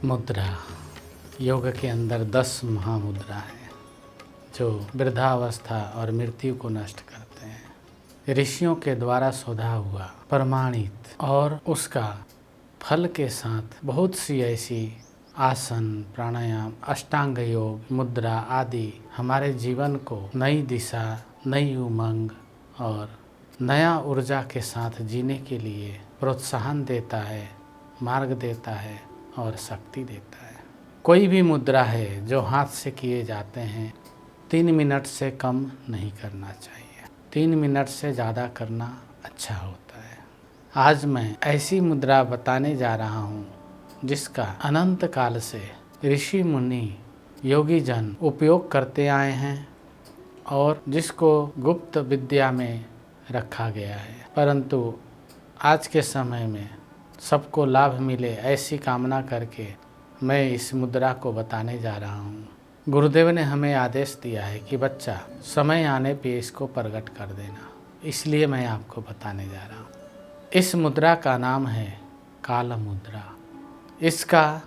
मुद्रा। योग के अंदर 10 महामुद्रा हैं जो वृद्धावस्था और मृत्यु को नष्ट करते हैं। ऋषियों के द्वारा शोधा हुआ, प्रमाणित और उसका फल के साथ बहुत सी ऐसी आसन, प्राणायाम, अष्टांग योग, मुद्रा आदि हमारे जीवन को नई दिशा, नई उमंग और नया ऊर्जा के साथ जीने के लिए प्रोत्साहन देता है, मार्ग देता है और शक्ति देता है। कोई भी मुद्रा है जो हाथ से किए जाते हैं 3 मिनट से कम नहीं करना चाहिए। 3 मिनट से ज़्यादा करना अच्छा होता है। आज मैं ऐसी मुद्रा बताने जा रहा हूँ जिसका अनंत काल से ऋषि मुनि योगी जन उपयोग करते आए हैं और जिसको गुप्त विद्या में रखा गया है, परंतु आज के समय में सबको लाभ मिले ऐसी कामना करके मैं इस मुद्रा को बताने जा रहा हूँ। गुरुदेव ने हमें आदेश दिया है कि बच्चा समय आने पे इसको प्रकट कर देना, इसलिए मैं आपको बताने जा रहा हूँ। इस मुद्रा का नाम है काल मुद्रा। इसका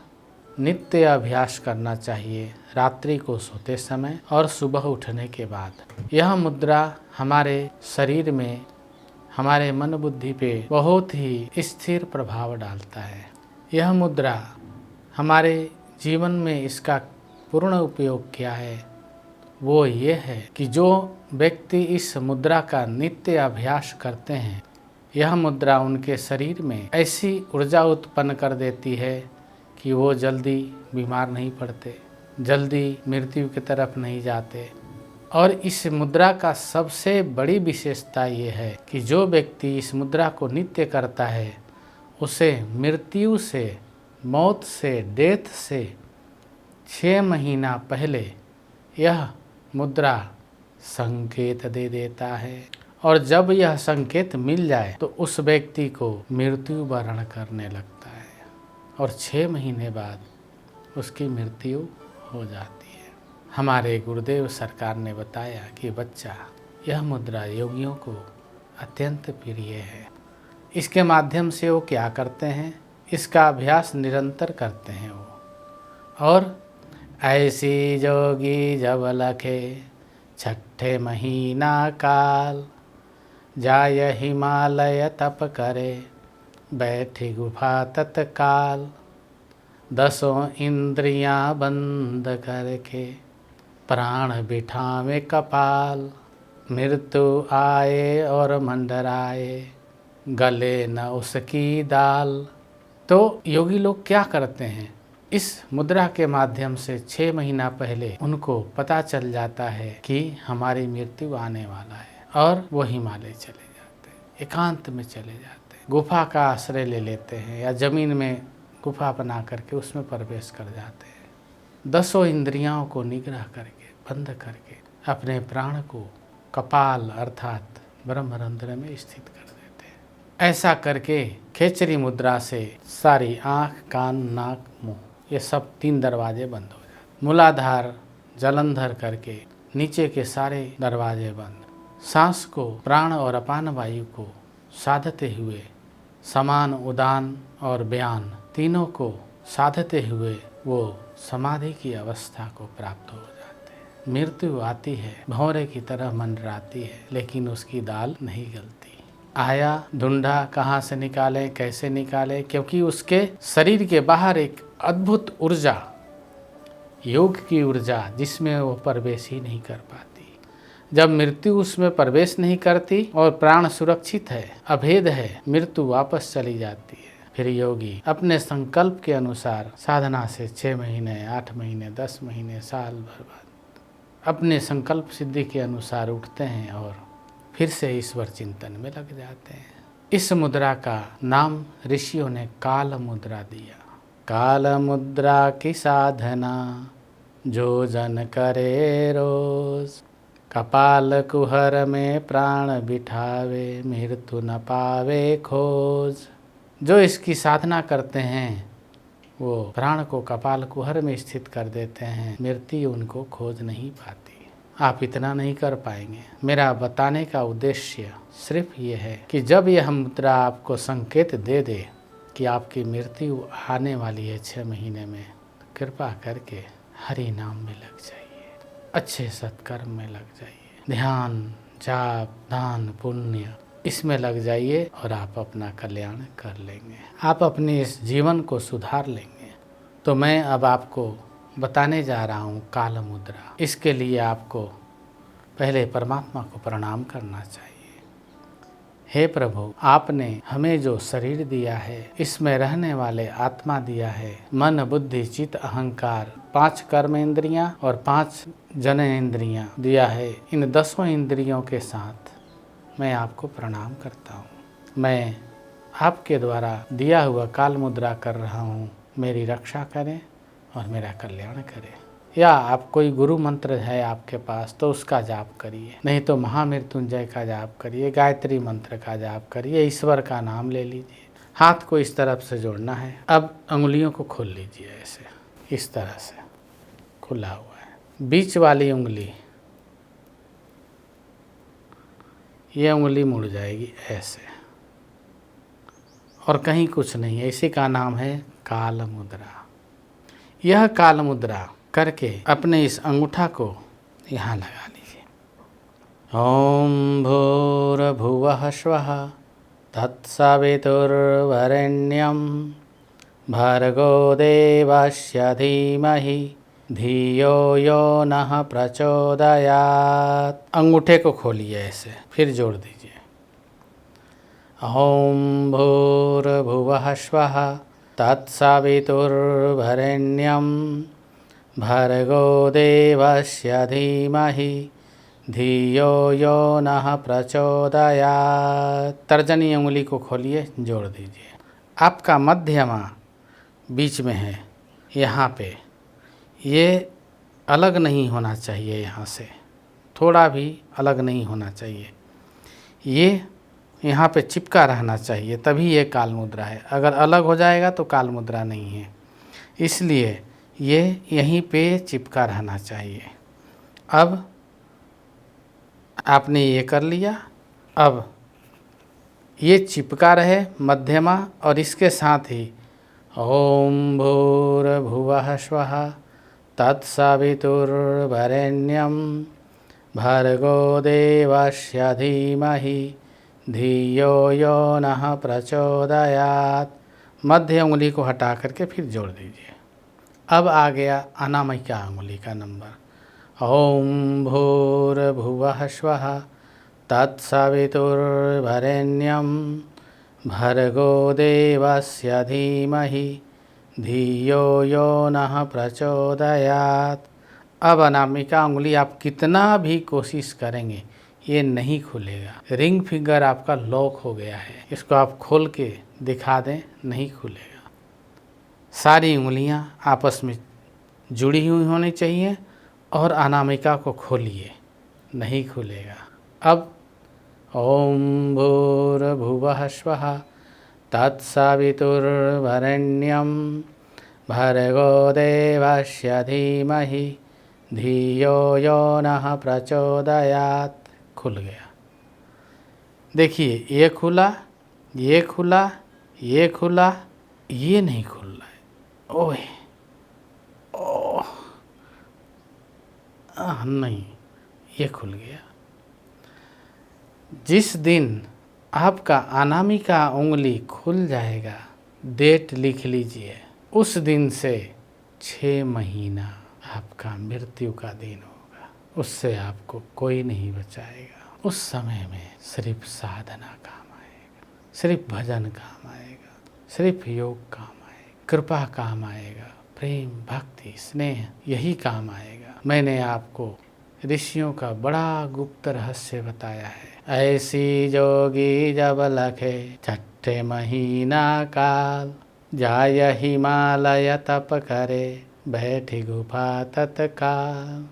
नित्य अभ्यास करना चाहिए, रात्रि को सोते समय और सुबह उठने के बाद। यह मुद्रा हमारे शरीर में, हमारे मन बुद्धि पे बहुत ही स्थिर प्रभाव डालता है। यह मुद्रा हमारे जीवन में इसका पूर्ण उपयोग क्या है, वो ये है कि जो व्यक्ति इस मुद्रा का नित्य अभ्यास करते हैं, यह मुद्रा उनके शरीर में ऐसी ऊर्जा उत्पन्न कर देती है कि वो जल्दी बीमार नहीं पड़ते, जल्दी मृत्यु की तरफ नहीं जाते। और इस मुद्रा का सबसे बड़ी विशेषता ये है कि जो व्यक्ति इस मुद्रा को नित्य करता है उसे मृत्यु से, मौत से, डेथ से 6 महीना पहले यह मुद्रा संकेत दे देता है। और जब यह संकेत मिल जाए तो उस व्यक्ति को मृत्यु वरण करने लगता है और 6 महीने बाद उसकी मृत्यु हो जाती है। हमारे गुरुदेव सरकार ने बताया कि बच्चा, यह मुद्रा योगियों को अत्यंत प्रिय है। इसके माध्यम से वो क्या करते हैं, इसका अभ्यास निरंतर करते हैं वो। और ऐसी जोगी जब लखे 6ठे महीना काल, जाय हिमालय तप करे बैठी गुफा तत्काल, 10 इंद्रियां बंद करके प्राण बिठावे कपाल, मृत्यु आए और मंडराए गले न उसकी दाल। तो योगी लोग क्या करते हैं, इस मुद्रा के माध्यम से 6 महीना पहले उनको पता चल जाता है कि हमारी मृत्यु आने वाला है और वो हिमालय चले जाते हैं, एकांत में चले जाते हैं, गुफा का आश्रय ले लेते हैं या ज़मीन में गुफा बना करके उसमें प्रवेश कर जाते हैं। 10 इंद्रियों को निग्रह करके, बंद करके अपने प्राण को कपाल अर्थात ब्रह्मरंध्र में स्थित कर देते हैं। ऐसा करके खेचरी मुद्रा से सारी आँख, कान, नाक, मुँह, ये सब 3 दरवाजे बंद हो जाते। मूलाधार, जलंधर करके नीचे के सारे दरवाजे बंद। सांस को, प्राण और अपान वायु को साधते हुए समान, उदान और बयान तीनों को साधते हुए वो समाधि की अवस्था को प्राप्त हो जाते हैं। मृत्यु आती है, भंवरे की तरह मंडराती है, लेकिन उसकी दाल नहीं गलती। आया ढूंढा, कहाँ से निकाले, कैसे निकाले, क्योंकि उसके शरीर के बाहर एक अद्भुत ऊर्जा, योग की ऊर्जा, जिसमें वो प्रवेश ही नहीं कर पाती। जब मृत्यु उसमें प्रवेश नहीं करती और प्राण सुरक्षित है, अभेद है, मृत्यु वापस चली जाती है। फिर योगी अपने संकल्प के अनुसार साधना से 6 महीने, 8 महीने, 10 महीने, साल भर बाद अपने संकल्प सिद्धि के अनुसार उठते हैं और फिर से ईश्वर चिंतन में लग जाते हैं। इस मुद्रा का नाम ऋषियों ने काल मुद्रा दिया। काल मुद्रा की साधना जो जन करे रोज, कपाल कुहर में प्राण बिठावे मृत्यु न पावे खोज। जो इसकी साधना करते हैं वो प्राण को कपाल कुहर में स्थित कर देते हैं, मृत्यु उनको खोज नहीं पाती। आप इतना नहीं कर पाएंगे। मेरा बताने का उद्देश्य सिर्फ ये है कि जब यह मुद्रा आपको संकेत दे दे कि आपकी मृत्यु आने वाली है 6 महीने में, तो कृपा करके हरि नाम में लग जाइए, अच्छे सत्कर्म में लग जाइए, ध्यान, जाप, दान, पुण्य इसमें लग जाइए और आप अपना कल्याण कर लेंगे, आप अपने इस जीवन को सुधार लेंगे। तो मैं अब आपको बताने जा रहा हूँ काल मुद्रा। इसके लिए आपको पहले परमात्मा को प्रणाम करना चाहिए। हे प्रभु, आपने हमें जो शरीर दिया है, इसमें रहने वाले आत्मा दिया है, मन, बुद्धि, चित्त, अहंकार, 5 कर्म इंद्रियां और 5 जनेंद्रियां दिया है। इन 10 इंद्रियों के साथ मैं आपको प्रणाम करता हूँ। मैं आपके द्वारा दिया हुआ काल मुद्रा कर रहा हूँ, मेरी रक्षा करें और मेरा कल्याण करें। या आप कोई गुरु मंत्र है आपके पास तो उसका जाप करिए, नहीं तो महामृत्युंजय का जाप करिए, गायत्री मंत्र का जाप करिए, ईश्वर का नाम ले लीजिए। हाथ को इस तरफ से जोड़ना है। अब अंगुलियों को खोल लीजिए, ऐसे इस तरह से खुला हुआ है। बीच वाली उंगली, ये उंगली मुड़ जाएगी ऐसे, और कहीं कुछ नहीं है। इसी का नाम है काल मुद्रा। यह काल मुद्रा करके अपने इस अंगूठा को यहाँ लगा लीजिए। ओम भूर्भुवः स्वः तत्सवितुर्वरेण्यं भर्गो देवस्य धीमहि धियो यो नः प्रचोदयात्। अंगूठे को खोलिए ऐसे, फिर जोड़ दीजिए। ओम भूर्भुवः स्वः तत्सवितुर्वरेण्यं भर्गो देवस्य धीमहि धियो यो नः प्रचोदयात्। तर्जनी उंगली को खोलिए, जोड़ दीजिए। आपका मध्यमा बीच में है, यहाँ पे ये अलग नहीं होना चाहिए, यहाँ से थोड़ा भी अलग नहीं होना चाहिए, ये यहाँ पे चिपका रहना चाहिए, तभी ये काल मुद्रा है। अगर अलग हो जाएगा तो काल मुद्रा नहीं है, इसलिए ये यहीं पे चिपका रहना चाहिए। अब आपने ये कर लिया। अब ये चिपका रहे मध्यमा, और इसके साथ ही ओम भूर्भुवः स्वः तत्सवितुर्वरेण्यं भर्गो देवस्य धीमहि धियो यो नः प्रचोदयात्। मध्य उंगली को हटा करके फिर जोड़ दीजिए। अब आ गया अनामिका उंगली का नंबर। ओम भूर्भुवः स्वः तत्सवितुर्वरेण्यं भर्गो देवस्य धीमहि धियो यो नः प्रचोदयात्। अब अनामिका उंगली आप कितना भी कोशिश करेंगे ये नहीं खुलेगा। रिंग फिंगर आपका लॉक हो गया है, इसको आप खोल के दिखा दें, नहीं खुलेगा। सारी उंगलियां आपस में जुड़ी हुई होनी चाहिए, और अनामिका को खोलिए, नहीं खुलेगा। अब ओम भूर्भुवः स्वः तत्सवितुर्वरेण्यं भर्गो देवस्य धीमहि धियो यो नः प्रचोदयात्। खुल गया। देखिए, ये खुला, ये खुला, ये खुला, ये नहीं खुल रहा है। ओह ओह, नहीं, ये खुल गया। जिस दिन आपका अनामिका उंगली खुल जाएगा, डेट लिख लीजिए, उस दिन से 6 महीना आपका मृत्यु का दिन होगा। उससे आपको कोई नहीं बचाएगा। उस समय में सिर्फ साधना काम आएगा, सिर्फ भजन काम आएगा, सिर्फ योग काम आएगा, कृपा काम आएगा, प्रेम, भक्ति, स्नेह यही काम आएगा। मैंने आपको ऋषियों का बड़ा गुप्त रहस्य बताया है। ऐसी जोगी जब लखे 6ठे महीना काल, जाय हिमालय तप करे बैठी गुफा तत्काल।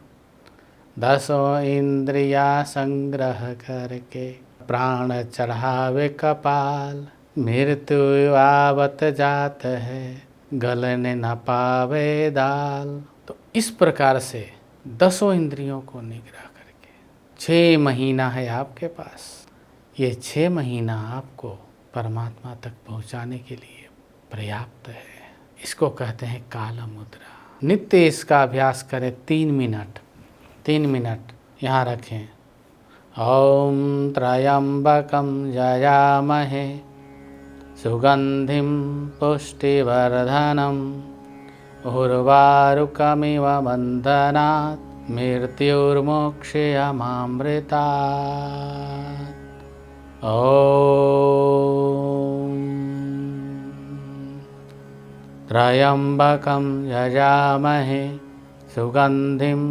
10 इंद्रिया संग्रह करके प्राण चढ़ावे कपाल, मृत्यु आवत जात है गलने न पावे दाल। तो इस प्रकार से 10 इंद्रियों को निग्रह करके 6 महीना है आपके पास। ये 6 महीना आपको परमात्मा तक पहुंचाने के लिए पर्याप्त है। इसको कहते हैं काल मुद्रा। नित्य इसका अभ्यास करें 3 मिनट। 3 मिनट यहाँ रखें। ओम त्र्यंबकं यजामहे सुगंधिं पुष्टिवर्धनम् उर्वारुकमिव बन्धनात् मृत्युर्मोक्षयमामृतात्। ओम त्र्यंबकं यजामहे सुगंधिं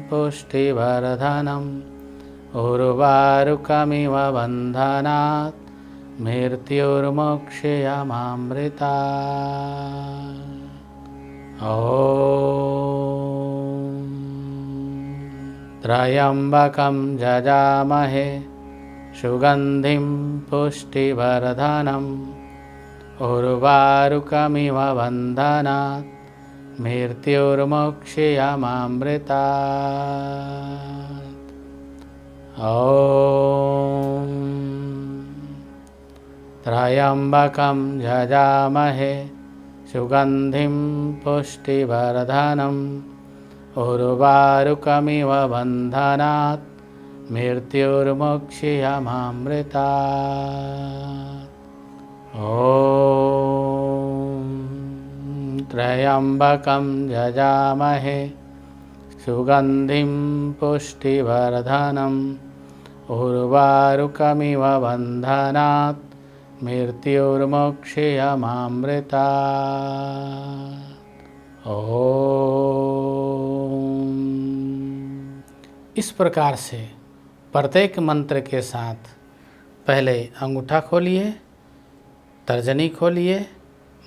पुष्टिवर्धनम् उर्वारुकमिव बन्धनात् मृत्युर्मोक्षयमामृतात्। ओम त्र्यंबकं यजामहे सुगंधिं पुष्टिवर्धनम् उर्वारुकमिव बन्धनात् मृत्युर्मोक्षयमामृतात्। ओम त्र्यंबकं यजामहे सुगंधिं पुष्टिवर्धनम् उर्वारुकमिव बन्धनात् मृत्युर्मोक्षयमामृतात्। ओम त्र्यंबकं यजामहे सुगंधिं पुष्टिवर्धनम् उर्वारुकमिव बन्धनात् मृत्युर्मोक्षयमामृतात्। ओम। इस प्रकार से प्रत्येक मंत्र के साथ पहले अंगूठा खोलिए, तर्जनी खोलिए,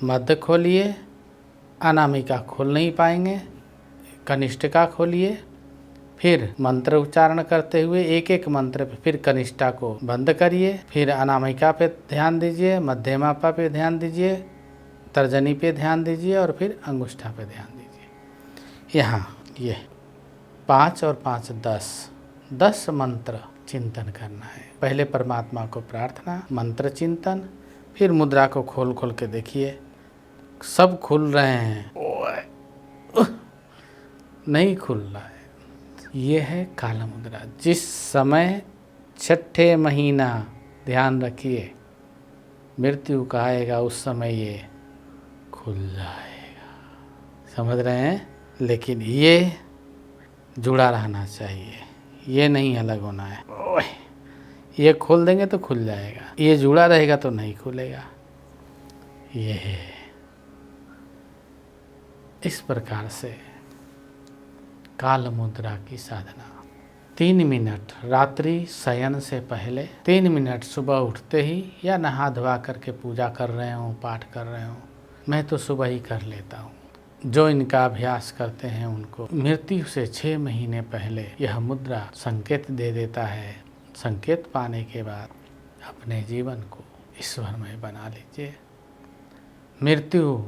मध्य खोलिए, अनामिका खोल नहीं पाएंगे, कनिष्ठिका खोलिए, फिर मंत्र उच्चारण करते हुए एक एक मंत्र पे फिर कनिष्ठा को बंद करिए, फिर अनामिका पे ध्यान दीजिए, मध्यमापा पे ध्यान दीजिए, तर्जनी पे ध्यान दीजिए और फिर अंगुष्ठा पे ध्यान दीजिए। यहाँ ये 5 और 5 10 मंत्र चिंतन करना है। पहले परमात्मा को प्रार्थना, मंत्र चिंतन, फिर मुद्रा को खोल खोल के देखिए, सब खुल रहे हैं, नहीं खुल रहा है। ये है काल मुद्रा। जिस समय 6ठे महीना ध्यान रखिए मृत्यु का आएगा, उस समय ये खुल जाएगा। समझ रहे हैं? लेकिन ये जुड़ा रहना चाहिए, ये नहीं अलग होना है। ये खोल देंगे तो खुल जाएगा, ये जुड़ा रहेगा तो नहीं खुलेगा। ये है। इस प्रकार से काल मुद्रा की साधना 3 मिनट रात्रि शयन से पहले, 3 मिनट सुबह उठते ही, या नहा धोवा करके पूजा कर रहे हों, पाठ कर रहे हों। मैं तो सुबह ही कर लेता हूँ। जो इनका अभ्यास करते हैं उनको मृत्यु से 6 महीने पहले यह मुद्रा संकेत दे देता है। संकेत पाने के बाद अपने जीवन को ईश्वरमय बना लीजिए। मृत्यु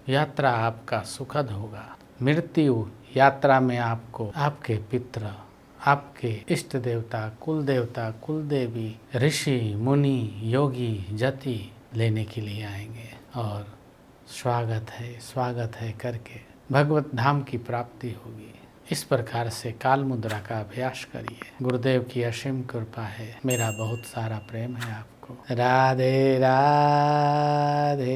यात्रा आपका सुखद होगा। मृत्यु यात्रा में आपको आपके पितृ, आपके इष्ट देवता, कुल देवता, कुल देवी, ऋषि, मुनि, योगी, जति लेने के लिए आएंगे और स्वागत है करके भगवत धाम की प्राप्ति होगी। इस प्रकार से काल मुद्रा का अभ्यास करिए। गुरुदेव की असीम कृपा है, मेरा बहुत सारा प्रेम है आपको। राधे राधे।